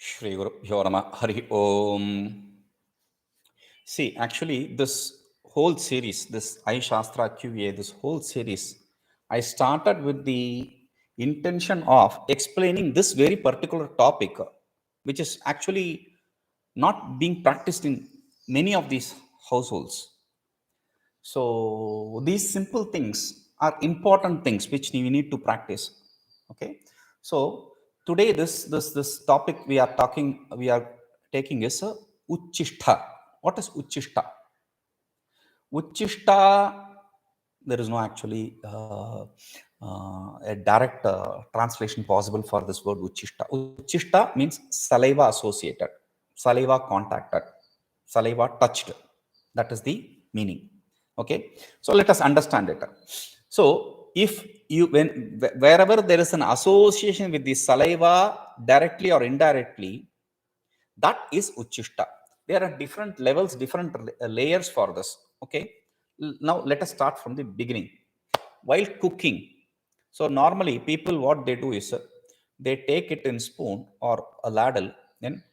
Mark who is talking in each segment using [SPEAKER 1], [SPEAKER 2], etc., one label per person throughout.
[SPEAKER 1] Shri Gurubhyo Namah Hari Om. See, actually, this whole series, this I Shastra QA, this whole series, I started with the intention of explaining this very particular topic, which is actually not being practiced in many of these households. So these simple things are important things which we need to practice. Okay. So today this topic we are taking is Ucchishta. What is Ucchishta? Ucchishta, there is no actually a direct translation possible for this word Ucchishta. Ucchishta means saliva associated, saliva contacted, saliva touched. That is the meaning. Okay. So let us understand it. So if you wherever there is an association with the saliva directly or indirectly, that is Ucchishta. There are different levels, different layers for this. Okay. Now let us start from the beginning. While cooking, so normally people what they do is they take it in spoon or a ladle, then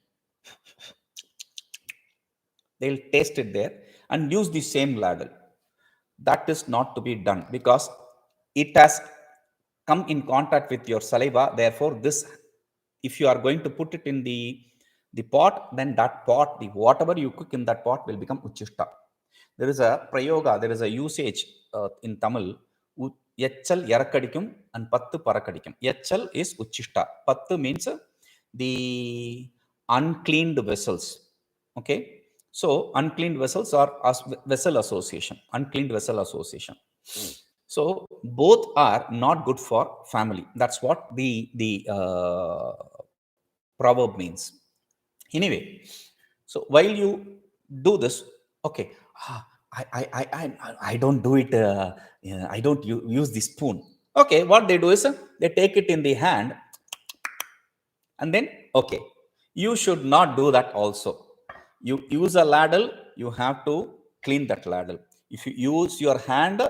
[SPEAKER 1] they'll taste it there and use the same ladle. That is not to be done because it has come in contact with your saliva. Therefore, this, if you are going to put it in the pot, then that pot, the whatever you cook in that pot will become Ucchishta. There is a prayoga, there is a usage in Tamil. Yachal yarakadikum and pattu parakadikum. Yachal is Ucchishta. Pattu means the uncleaned vessels. Okay. So uncleaned vessels are vessel association, uncleaned vessel association. So both are not good for family. That's what the proverb means. Anyway, so while you do this, okay, I don't do it. I don't use the spoon. Okay, what they do is they take it in the hand and then okay, you should not do that also. You use a ladle, you have to clean that ladle. If you use your hand,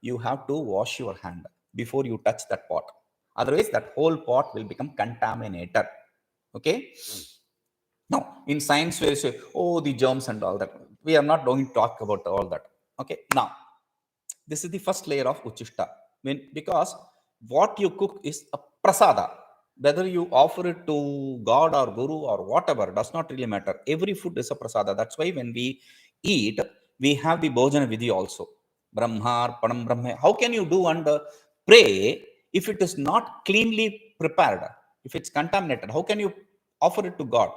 [SPEAKER 1] you have to wash your hand before you touch that pot. Otherwise that whole pot will become contaminated. Okay. Now in science we say, oh, the germs and all that, we are not going to talk about all that. Okay. Now this is the first layer of Ucchishta. Because what you cook is a prasada. Whether you offer it to God or Guru or whatever, does not really matter. Every food is a prasada. That's why when we eat, we have the Bhojana Vidhi also. Brahmar, Panam Brahma. How can you do and pray if it is not cleanly prepared? If it's contaminated, how can you offer it to God?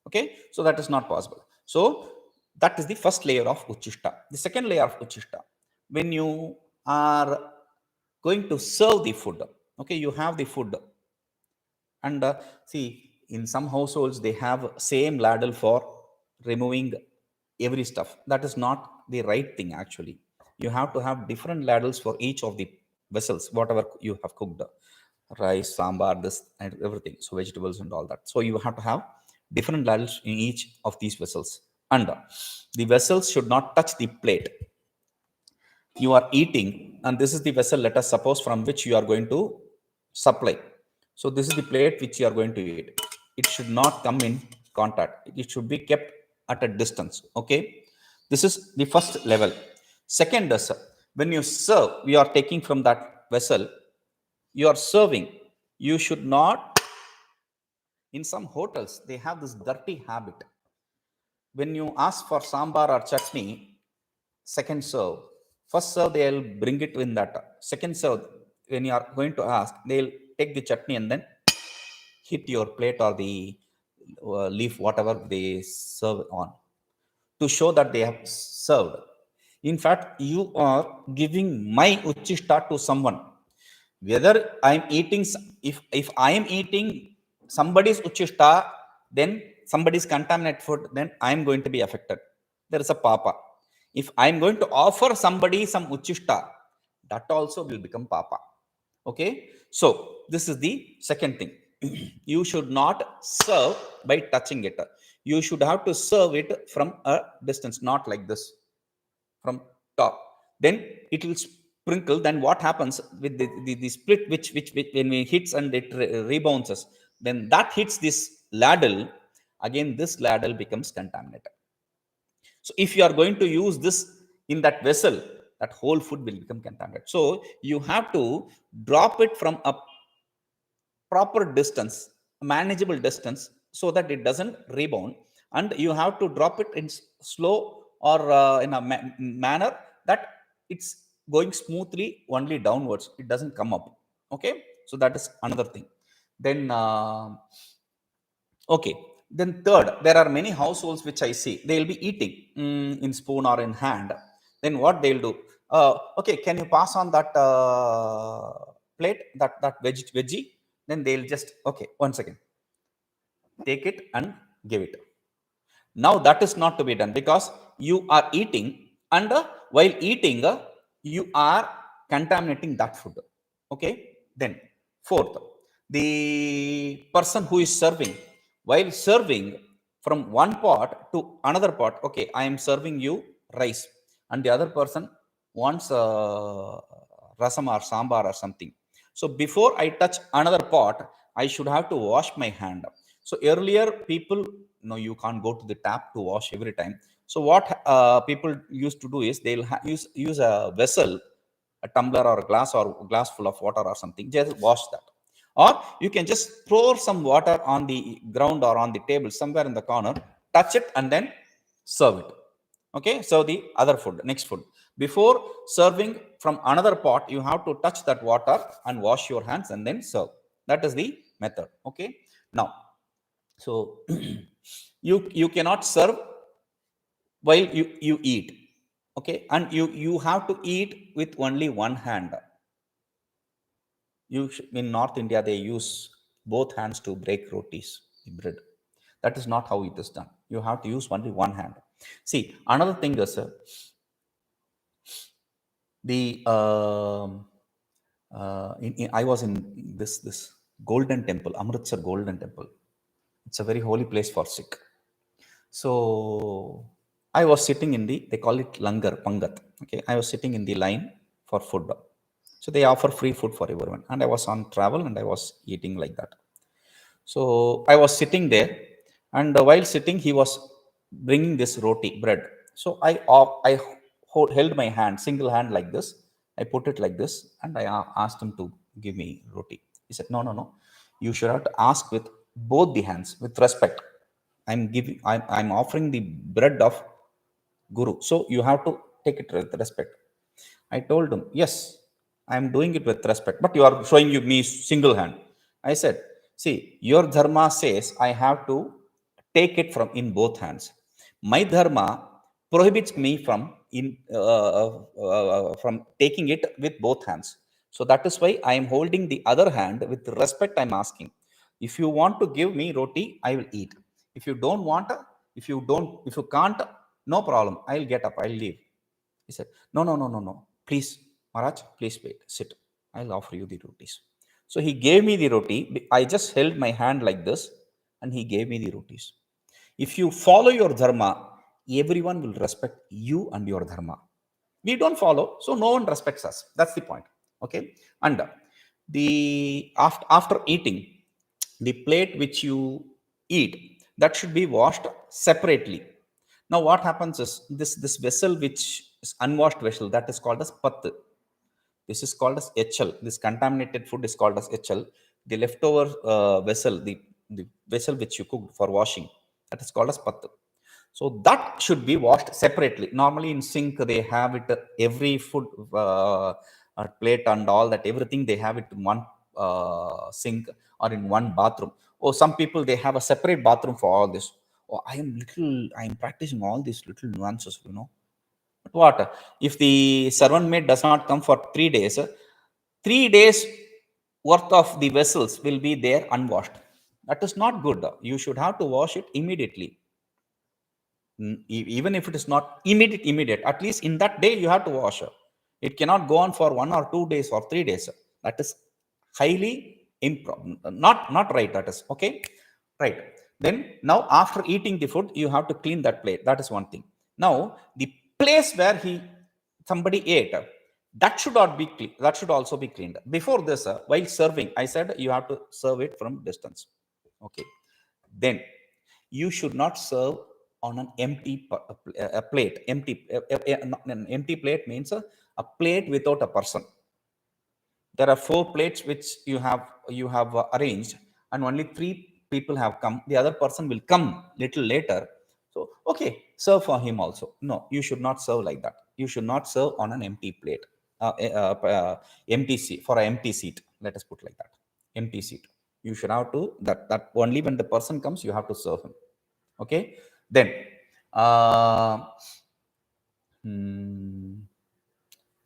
[SPEAKER 1] Okay, so that is not possible. So that is the first layer of Ucchishta. The second layer of Ucchishta, when you are going to serve the food, okay, you have the food, and see, in some households they have same ladle for removing every stuff. That is not the right thing. Actually, you have to have different ladles for each of the vessels, whatever you have cooked, rice, sambar, this and everything, so vegetables and all that. So you have to have different ladles in each of these vessels, and the vessels should not touch the plate you are eating. And this is the vessel, let us suppose, from which you are going to supply. So this is the plate which you are going to eat. It should not come in contact, it should be kept at a distance. Okay, this is the first level. Second is when you serve, we are taking from that vessel, you are serving, you should not. In some hotels they have this dirty habit. When you ask for sambar or chutney, second serve, first serve they'll bring it in that. Second serve, when you are going to ask, they'll take the chutney and then hit your plate or the leaf, whatever they serve on, to show that they have served. In fact, you are giving my Ucchishta to someone. Whether I'm eating, if I am eating somebody's Ucchishta, then somebody's contaminated food, then I'm going to be affected. There is a papa. If I'm going to offer somebody some Ucchishta, that also will become papa. Okay, so this is the second thing. You should not serve by touching it. You should have to serve it from a distance, not like this, from top. Then it will sprinkle. Then what happens with the split, which when it hits and it rebounds us, then that hits this ladle, again this ladle becomes contaminated. So if you are going to use this in that vessel, that whole food will become contaminated. So you have to drop it from a proper distance, manageable distance, so that it doesn't rebound, and you have to drop it in slow or in a manner that it's going smoothly only downwards, it doesn't come up. Okay, so that is another thing. Then okay, then third, there are many households which I see they'll be eating in spoon or in hand. Then what they'll do, okay, can you pass on that plate, that veggie? Then they'll just, okay, one second, take it and give it. Now that is not to be done, because you are eating, and while eating you are contaminating that food. Okay, then fourth, the person who is serving, while serving from one pot to another pot, okay, I am serving you rice, and the other person wants rasam or sambar or something. So before I touch another pot, I should have to wash my hand. So earlier people, no, you can't go to the tap to wash every time. So what people used to do is they'll use a vessel, a tumbler or a glass full of water or something, just wash that. Or you can just pour some water on the ground or on the table somewhere in the corner, touch it and then serve it. Okay, so the other food, next food, before serving from another pot, you have to touch that water and wash your hands and then serve. That is the method. Okay, now, so you cannot serve while you eat. Okay, and you have to eat with only one hand. In North India they use both hands to break rotis, the bread. That is not how it is done. You have to use only one hand. See, another thing is the I was in this golden temple, Amritsar Golden Temple. It's a very holy place for Sikh. So I was sitting in the, they call it langar, pangat. Okay, I was sitting in the line for food. So they offer free food for everyone, and I was on travel and I was eating like that. So I was sitting there, and while sitting, he was bringing this roti bread. So held my hand, single hand like this. I put it like this, and I asked him to give me roti. He said, "No, no, no. You should have to ask with both the hands, with respect. I'm offering the bread of Guru, so you have to take it with respect." I told him, "Yes, I am doing it with respect, but you are showing me single hand." I said, "See, your dharma says I have to take it from in both hands. My dharma prohibits me from taking it with both hands. So that is why I am holding the other hand with respect. I'm asking, if you want to give me roti, I will eat. If you don't want, if you can't, no problem. I'll get up. I'll leave." He said, "No, no, no, no, no. Please, Maharaj, please wait. Sit. I'll offer you the rotis." So he gave me the roti. I just held my hand like this, and he gave me the rotis. If you follow your dharma, everyone will respect you and your dharma. We don't follow, so no one respects us. That's the point. Okay. And the after eating, the plate which you eat, that should be washed separately. Now what happens is, this vessel which is unwashed vessel, that is called as path. This is called as HL. This contaminated food is called as HL. The leftover vessel, the vessel which you cooked for washing, that is called as path. So that should be washed separately. Normally in sink they have it, every food plate and all that, everything they have it in one sink or in one bathroom. Or some people they have a separate bathroom for all this. Oh, I am practicing all these little nuances, But what if the servant maid does not come for 3 days? 3 days worth of the vessels will be there unwashed. That is not good. You should have to wash it immediately. Even if it is not immediate, at least in that day you have to wash. It cannot go on for 1 or 2 days or 3 days. That is highly not right. That is okay, right? Then now after eating the food, you have to clean that plate. That is one thing. Now the place where somebody ate, that should not be clean. That should also be cleaned. Before this, while serving, I said you have to serve it from distance. Okay. then you should not serve on an empty a plate. An empty plate means a plate without a person. There are 4 plates which you have arranged, and only 3 people have come. The other person will come little later. So okay, serve for him also. No, you should not serve like that. You should not serve on an empty plate, empty seat, for an empty seat, let us put like that. Empty seat, you should have to, that only when the person comes you have to serve him. Okay, then uh, hmm,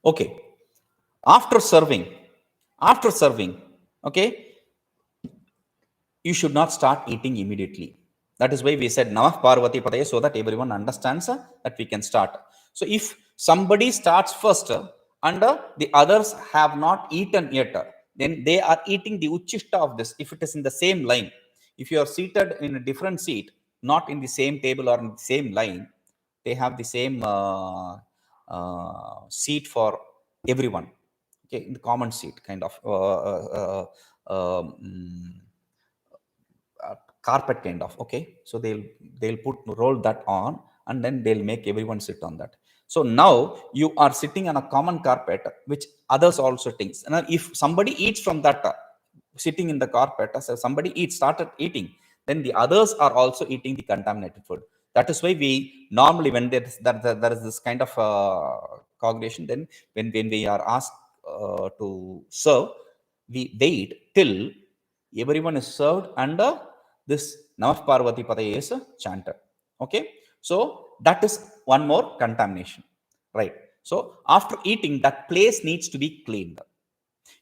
[SPEAKER 1] okay, after serving, after serving, okay, you should not start eating immediately. That is why we said Namah Parvati Padaya, so that everyone understands that we can start. So if somebody starts first and the others have not eaten yet, then they are eating the Ucchishta of this. If it is in the same line, if you are seated in a different seat, not in the same table or in the same line, they have the same seat for everyone. Okay, in the common seat, kind of. Um, Carpet kind of. Okay, so they'll put roll that on, and then they'll make everyone sit on that. So now you are sitting on a common carpet which others also sitting. And if somebody eats from that sitting in the carpet, so somebody eats started eating, then the others are also eating the contaminated food. That is why we normally, when there is this kind of congregation, then when we are asked to serve, we wait till everyone is served and this Namah Parvati Padaya is chanted. Okay, so that is one more contamination, right? So after eating, that place needs to be cleaned.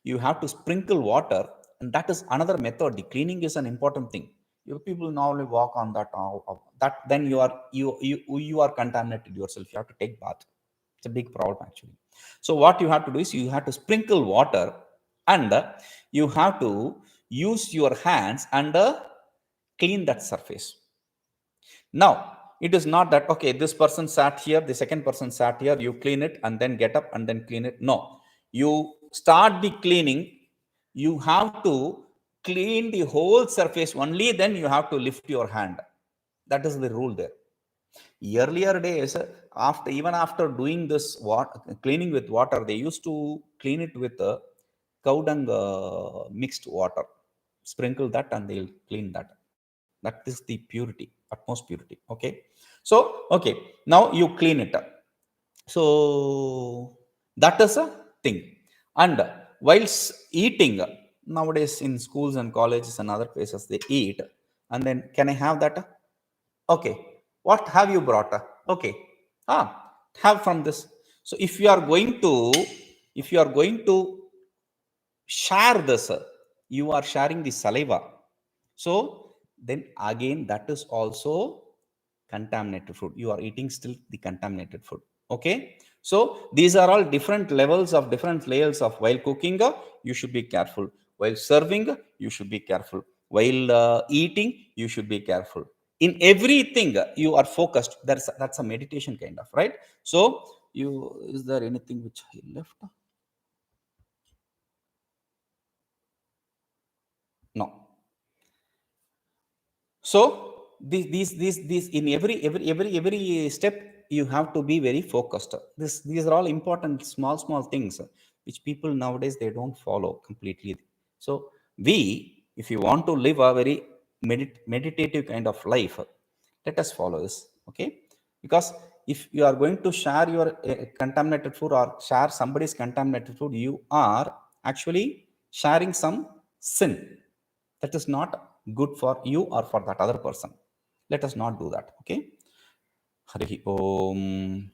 [SPEAKER 1] You have to sprinkle water, and that is another method. The cleaning is an important thing. You people normally walk on that, that then you are contaminated yourself. You have to take bath. It's a big problem actually. So what you have to do is you have to sprinkle water, and you have to use your hands and clean that surface. Now it is not that, okay, this person sat here, the second person sat here, you clean it and then get up and then clean it. No, you start the cleaning, you have to clean the whole surface, only then you have to lift your hand. That is the rule there. Earlier days, after doing this cleaning with water, they used to clean it with cow dung mixed water. Sprinkle that and they'll clean that. That is the purity, utmost purity. Okay, so okay, now you clean it up. So that is a thing. And whilst eating, nowadays in schools and colleges and other places they eat, and then, can I have that? Okay, what have you brought? Okay, have from this. So if you are going to, if you are going to share this, you are sharing the saliva. So then again, that is also contaminated food. You are eating still the contaminated food. Okay, so these are all different levels of different layers of, while cooking you should be careful, while serving you should be careful, while eating you should be careful. In everything you are focused. That's a meditation kind of, right? So you, is there anything which I left? No. So these in every step you have to be very focused. These are all important small things which people nowadays they don't follow completely. So we, if you want to live a very meditative kind of life, let us follow this. Okay, because if you are going to share your contaminated food or share somebody's contaminated food, you are actually sharing some sin. That is not good for you or for that other person. Let us not do that. Okay, Hari Om.